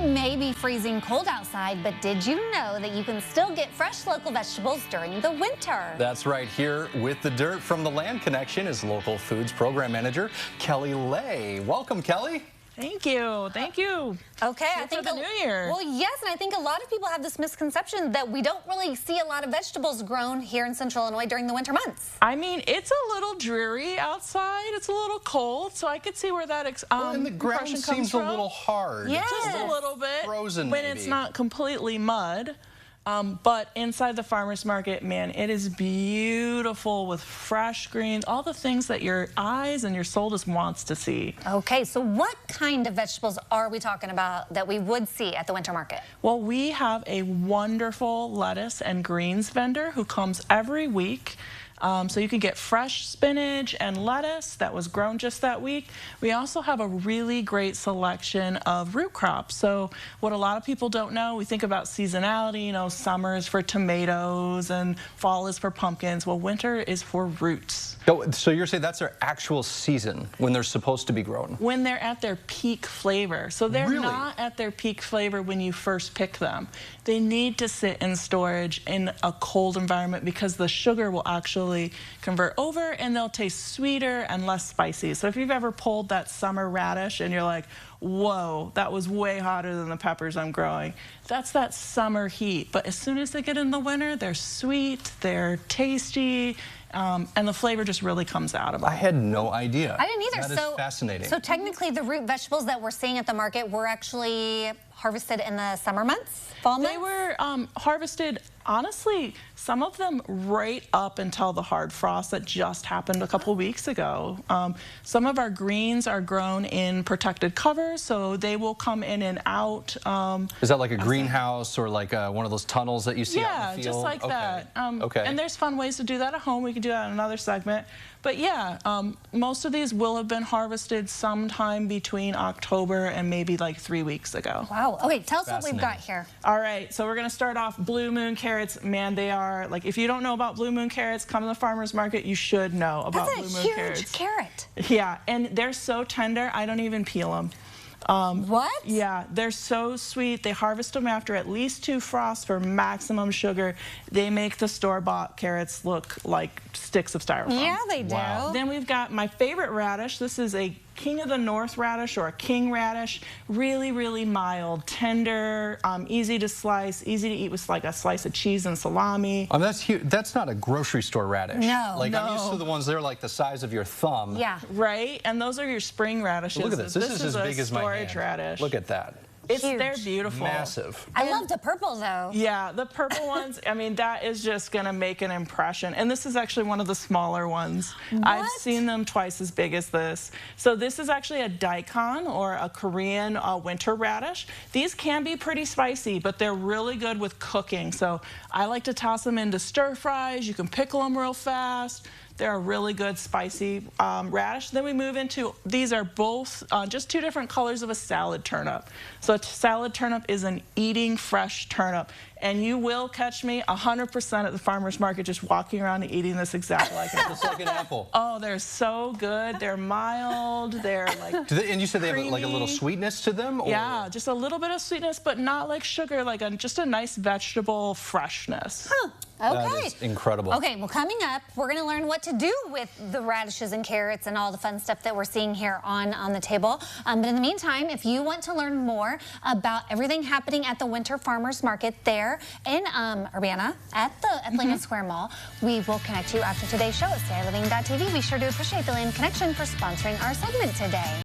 may be freezing cold outside, but did you know that you can still get fresh local vegetables during the winter? That's right. Here with the dirt from the Land Connection is Local Foods Program Manager Kelly Lay. Welcome, Kelly. Thank you. Thank you. Okay, I think for the new year. Well, yes, and I think a lot of people have this misconception that we don't really see a lot of vegetables grown here in Central Illinois during the winter months. I mean, it's a little dreary outside. It's a little cold, so I could see where that and the ground seems a little hard. Yeah, just a little bit. Frozen, when maybe. It's not completely mud. But inside the farmer's market, man, it is beautiful with fresh greens, all the things that your eyes and your soul just wants to see. Okay, so what kind of vegetables are we talking about that we would see at the winter market? Well, we have a wonderful lettuce and greens vendor who comes every week. So you can get fresh spinach and lettuce that was grown just that week. We also have a really great selection of root crops. So what a lot of people don't know, we think about seasonality, you know, summer is for tomatoes and fall is for pumpkins. Well, winter is for roots. So you're saying that's their actual season when they're supposed to be grown? When they're at their peak flavor. So they're Really? not at their peak flavor when you first pick them. They need to sit in storage in a cold environment because the sugar will actually convert over and they'll taste sweeter and less spicy. So if you've ever pulled that summer radish and you're like, whoa, that was way hotter than the peppers I'm growing, that's that summer heat. But as soon as they get in the winter, they're sweet, they're tasty, and the flavor just really comes out of them. I had no idea. I didn't either. That is fascinating. So technically the root vegetables that we're seeing at the market were actually harvested in the summer months, fall months? They were harvested, honestly, some of them right up until the hard frost that just happened a couple weeks ago. Some of our greens are grown in protected covers, so they will come in and out. Is that like a greenhouse or like one of those tunnels that you see out in the Yeah, field? just like that. Okay. And there's fun ways to do that at home. We can do that in another segment. But yeah, most of these will have been harvested sometime between October and maybe like 3 weeks ago. Wow. Okay, tell us what we've got here. All right, so we're going to start off blue moon carrots. Man, they are, like, if you don't know about blue moon carrots, come to the farmer's market, you should know about blue moon carrots. That's a huge carrot. Yeah, and they're so tender, I don't even peel them. What? Yeah, they're so sweet. They harvest them after at least 2 frosts for maximum sugar. They make the store-bought carrots look like sticks of styrofoam. Yeah, they do. Wow. Then we've got my favorite radish. This is a King of the North radish or a king radish. Really, really mild, tender, easy to slice, easy to eat with like a slice of cheese and salami. That's huge. That's not a grocery store radish. No. Like No. I'm used to the ones that are like the size of your thumb. Yeah. Right, and those are your spring radishes. Look at this. This is as big as my hand. Storage radish. Look at that. They're Huge. beautiful. Massive. I love the purple though. Yeah, the purple ones, I mean, that is just going to make an impression. And this is actually one of the smaller ones. I've seen them twice as big as this. So this is actually a daikon or a Korean winter radish. These can be pretty spicy, but they're really good with cooking. So I like to toss them into stir fries. You can pickle them real fast. They're a really good spicy radish. Then we move into, these are both just 2 different colors of a salad turnip. So a salad turnip is an eating fresh turnip. And you will catch me 100% at the farmer's market just walking around and eating this exactly like it. Just like an apple. Oh, they're so good. They're mild. They're like And you said they have like a little creamy. sweetness to them? Or? Yeah, just a little bit of sweetness, but not like sugar, like just a nice vegetable freshness. Huh. Okay. That is incredible. Okay, well, coming up, we're going to learn what to do with the radishes and carrots and all the fun stuff that we're seeing here on the table. But in the meantime, if you want to learn more about everything happening at the Winter Farmers Market there in Urbana at the Lincoln Square Mall, we will connect you after today's show at ciLiving.tv. We sure do appreciate the Land Connection for sponsoring our segment today.